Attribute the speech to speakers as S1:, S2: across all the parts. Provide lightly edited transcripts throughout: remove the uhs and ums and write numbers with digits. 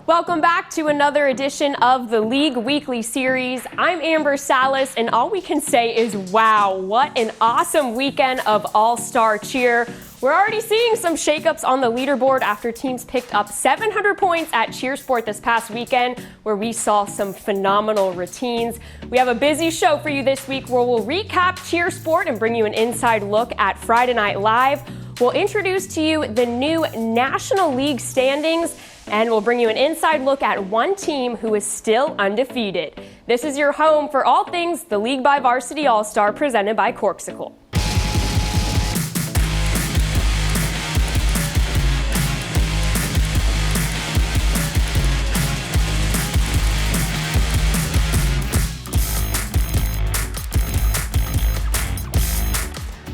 S1: Welcome back to another edition of the League Weekly Series. I'm Amber Salas, and all we can say is, wow, what an awesome weekend of all-star cheer. We're already seeing some shakeups on the leaderboard after teams picked up 700 points at CheerSport this past weekend, where we saw some phenomenal routines. We have a busy show for you this week where we'll recap CheerSport and bring you an inside look at Friday Night Live. We'll introduce to you the new National League standings, and we'll bring you an inside look at one team who is still undefeated. This is your home for all things the League by Varsity All-Star presented by Corksicle.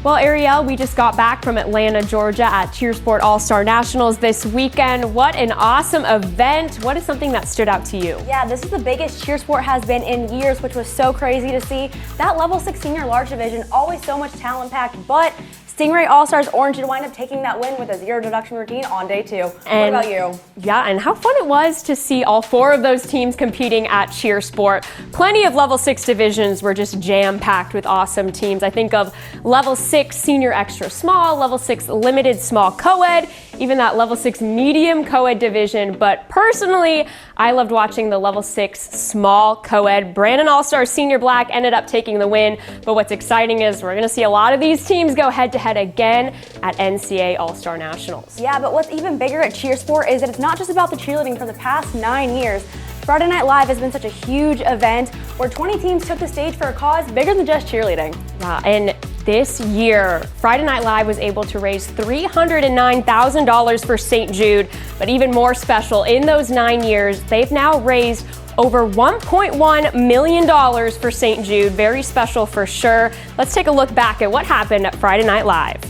S1: Well, Ariel, we just got back from Atlanta, Georgia at CheerSport All-Star Nationals this weekend. What an awesome event. What is something that stood out to you?
S2: Yeah, this is the biggest CheerSport has been in years, which was so crazy to see. That level 6 senior large division, always so much talent packed, but Stingray All-Stars Orange did wind up taking that win with a zero deduction routine on day 2. What about you?
S1: Yeah, and how fun it was to see all 4 of those teams competing at CheerSport. Plenty of level 6 divisions were just jam-packed with awesome teams. I think of level 6 senior extra small, level 6 limited small co-ed, even that level 6 medium co-ed division. But personally, I loved watching the level 6 small co-ed. Brandon All-Star Senior Black ended up taking the win. But what's exciting is we're going to see a lot of these teams go head-to-head again at NCAA All-Star Nationals.
S2: Yeah, but what's even bigger at CheerSport is that it's not just about the cheerleading for the past 9 years. Friday Night Live has been such a huge event where 20 teams took the stage for a cause bigger than just cheerleading.
S1: Yeah, and this year, Friday Night Live was able to raise $309,000 for St. Jude, but even more special, in those 9 years, they've now raised over $1.1 million for St. Jude. Very special for sure. Let's take a look back at what happened at Friday Night Live.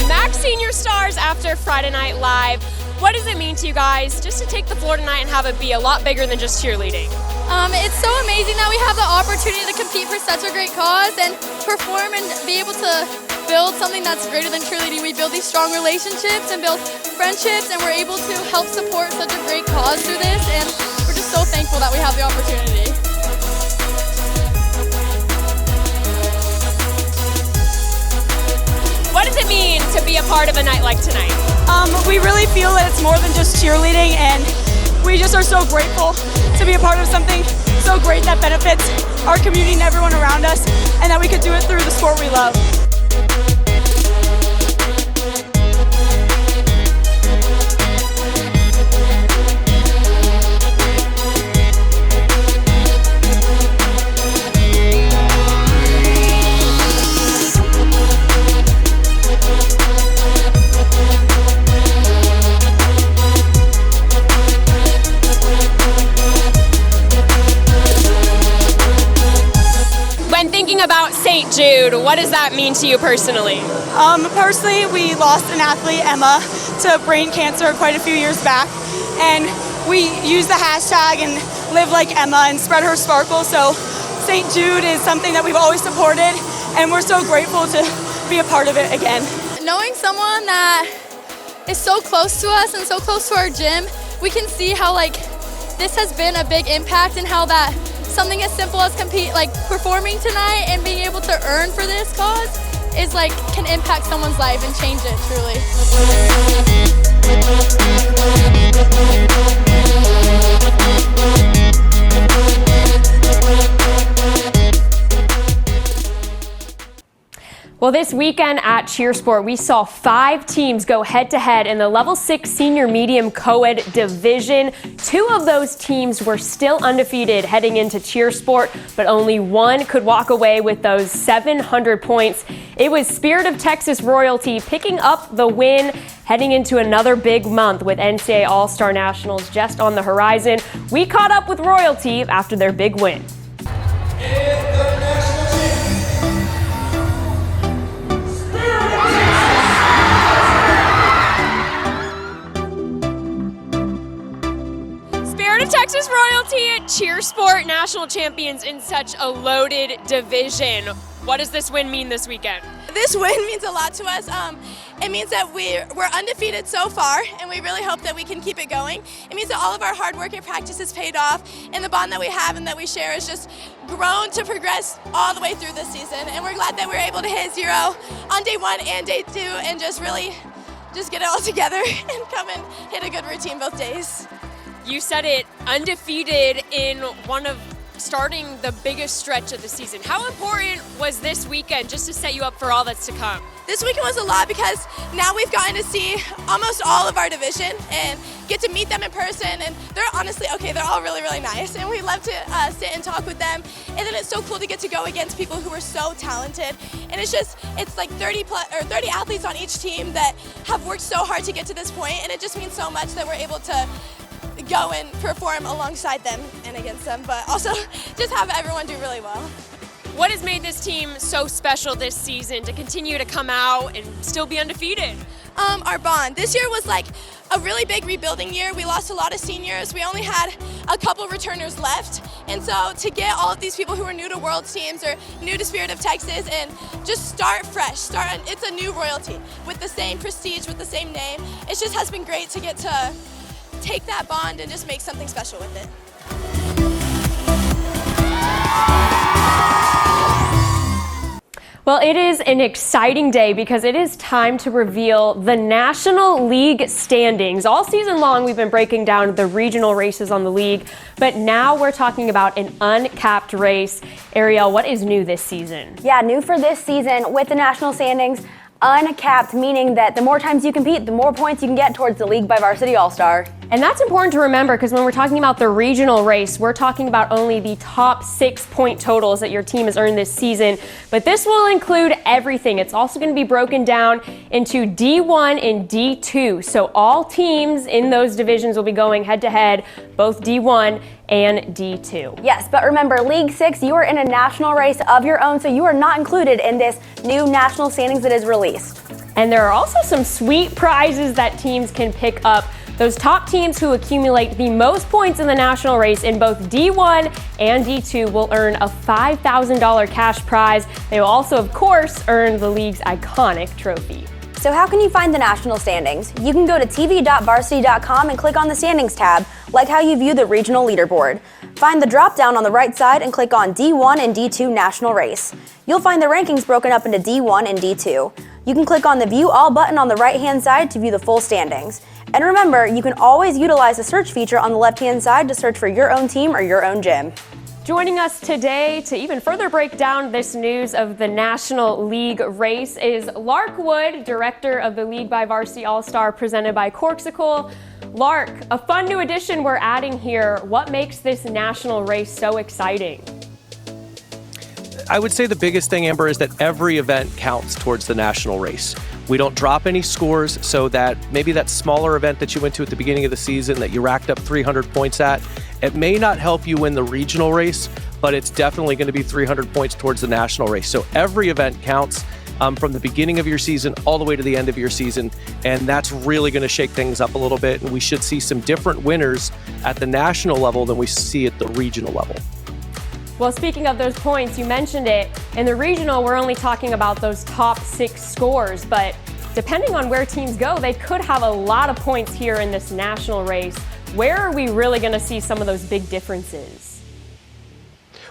S1: Max Senior Stars after Friday Night Live. What does it mean to you guys just to take the floor tonight and have it be a lot bigger than just cheerleading?
S3: It's so amazing that we have the opportunity to compete for such a great cause and perform and be able to build something that's greater than cheerleading. We build these strong relationships and build friendships, and we're able to help support such a great cause through this, and we're just so thankful that we have the opportunity.
S1: What does it mean to be a part of a night like tonight?
S4: We really feel that it's more than just cheerleading, and we just are so grateful to be a part of something so great that benefits our community and everyone around us, and that we could do it through the sport we love.
S1: When thinking about St. Jude, what does that mean to you personally?
S4: Personally, we lost an athlete, Emma, to brain cancer quite a few years back, and we use the hashtag and live like Emma and spread her sparkle. So St. Jude is something that we've always supported, and we're so grateful to be a part of it again.
S3: Knowing someone that is so close to us and so close to our gym, we can see how this has been a big impact, and how that something as simple as performing tonight and being able to earn for this cause is can impact someone's life and change it truly.
S1: Well, this weekend at CheerSport, we saw 5 teams go head-to-head in the Level 6 Senior Medium Co-ed Division. 2 of those teams were still undefeated heading into CheerSport, but only one could walk away with those 700 points. It was Spirit of Texas Royalty picking up the win, heading into another big month with NCAA All-Star Nationals just on the horizon. We caught up with Royalty after their big win. Spirit of Texas Royalty, cheer sport national champions in such a loaded division. What does this win mean this weekend?
S3: This win means a lot to us. It means that we're undefeated so far, and we really hope that we can keep it going. It means that all of our hard work and practice has paid off, and the bond that we have and that we share is just grown to progress all the way through this season. And we're glad that we're able to hit 0 on day 1 and day 2, and just really get it all together and come and hit a good routine both days.
S1: You said it, undefeated in one of starting the biggest stretch of the season. How important was this weekend just to set you up for all that's to come?
S3: This weekend was a lot because now we've gotten to see almost all of our division and get to meet them in person, and they're honestly, they're all really, really nice, and we love to sit and talk with them. And then it's so cool to get to go against people who are so talented, and it's like 30 athletes on each team that have worked so hard to get to this point, and it just means so much that we're able to go and perform alongside them and against them, but also just have everyone do really well.
S1: What has made this team so special this season to continue to come out and still be undefeated?
S3: Our bond. This year was like a really big rebuilding year. We lost a lot of seniors. We only had a couple returners left. And so to get all of these people who are new to World Teams or new to Spirit of Texas and just start fresh, it's a new royalty with the same prestige, with the same name. It just has been great to get to take that bond and just make something special with it.
S1: Well, it is an exciting day because it is time to reveal the National League standings. All season long, we've been breaking down the regional races on the league, but now we're talking about an uncapped race. Ariel, what is new this season?
S2: Yeah, new for this season with the national standings, uncapped, meaning that the more times you compete, the more points you can get towards the League by Varsity All-Star.
S1: And that's important to remember because when we're talking about the regional race, we're talking about only the top 6 point totals that your team has earned this season. But this will include everything. It's also going to be broken down into D1 and D2. So all teams in those divisions will be going head to head, both D1 and D2.
S2: Yes, but remember, League 6, you are in a national race of your own, so you are not included in this new national standings that is released.
S1: And there are also some sweet prizes that teams can pick up. Those top teams who accumulate the most points in the national race in both D1 and D2 will earn a $5,000 cash prize. They will also, of course, earn the league's iconic trophy.
S2: So how can you find the national standings? You can go to tv.varsity.com and click on the standings tab, like how you view the regional leaderboard. Find the drop-down on the right side and click on D1 and D2 national race. You'll find the rankings broken up into D1 and D2. You can click on the View All button on the right-hand side to view the full standings. And remember, you can always utilize the search feature on the left-hand side to search for your own team or your own gym.
S1: Joining us today to even further break down this news of the National League race is Lark Wood, director of the League by Varsity All-Star presented by Corksicle. Lark, a fun new addition we're adding here. What makes this national race so exciting?
S5: I would say the biggest thing, Amber, is that every event counts towards the national race. We don't drop any scores so that maybe that smaller event that you went to at the beginning of the season that you racked up 300 points at, it may not help you win the regional race, but it's definitely going to be 300 points towards the national race. So every event counts from the beginning of your season all the way to the end of your season, and that's really going to shake things up a little bit, and we should see some different winners at the national level than we see at the regional level.
S1: Well, speaking of those points, you mentioned it. In the regional, we're only talking about those top 6 scores, but depending on where teams go, they could have a lot of points here in this national race. Where are we really going to see some of those big differences?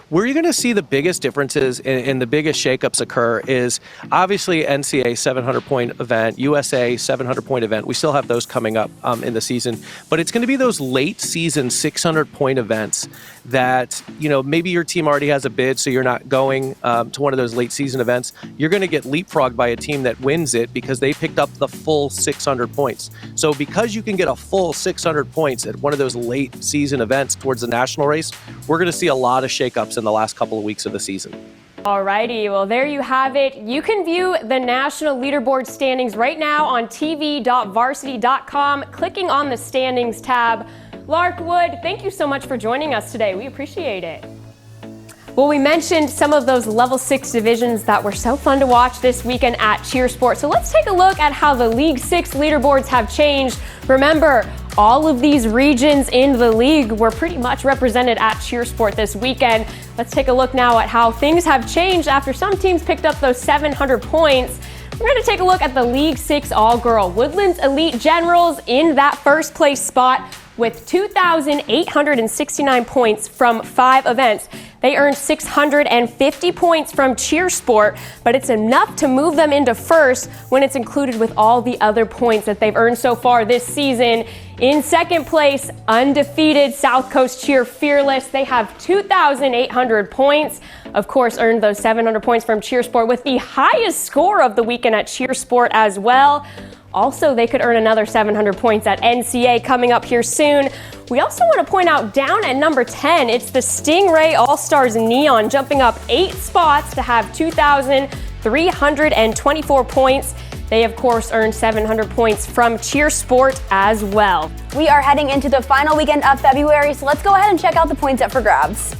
S5: Where you're going to see the biggest differences and the biggest shakeups occur is obviously NCAA 700-point event, USA 700-point event. We still have those coming up in the season, but it's going to be those late season 600-point events that, you know, maybe your team already has a bid, so you're not going to one of those late season events. You're going to get leapfrogged by a team that wins it because they picked up the full 600 points. So because you can get a full 600 points at one of those late season events towards the national race, we're going to see a lot of shakeups in the last couple of weeks of the season.
S1: Alrighty, well there you have it. You can view the national leaderboard standings right now on tv.varsity.com, clicking on the standings tab. Lark Wood, thank you so much for joining us today. We appreciate it. Well, we mentioned some of those level 6 divisions that were so fun to watch this weekend at Cheer Sport. So let's take a look at how the League 6 leaderboards have changed. Remember, all of these regions in the league were pretty much represented at Cheersport this weekend. Let's take a look now at how things have changed after some teams picked up those 700 points. We're going to take a look at the League 6 all-girl. Woodlands Elite Generals in that first place spot with 2,869 points from 5 events. They earned 650 points from Cheersport, but it's enough to move them into first when it's included with all the other points that they've earned so far this season. In second place, undefeated South Coast Cheer Fearless. They have 2,800 points. Of course, earned those 700 points from Cheersport with the highest score of the weekend at Cheersport as well. Also, they could earn another 700 points at NCA coming up here soon. We also want to point out down at number 10, it's the Stingray All-Stars Neon jumping up 8 spots to have 2,324 points. They, of course, earned 700 points from Cheersport as well.
S2: We are heading into the final weekend of February, so let's go ahead and check out the points up for grabs.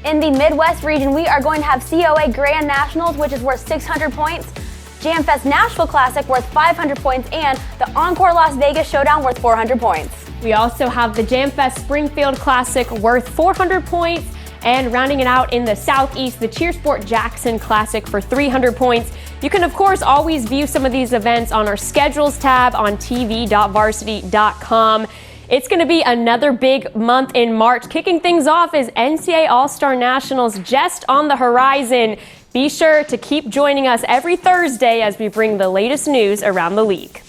S2: In the Midwest region, we are going to have COA Grand Nationals, which is worth 600 points. JamFest Nashville Classic worth 500 points, and the Encore Las Vegas Showdown worth 400 points.
S1: We also have the JamFest Springfield Classic worth 400 points, and rounding it out in the Southeast, the Cheersport Jackson Classic for 300 points. You can, of course, always view some of these events on our schedules tab on tv.varsity.com. It's going to be another big month in March. Kicking things off is NCAA All-Star Nationals just on the horizon. Be sure to keep joining us every Thursday as we bring the latest news around the league.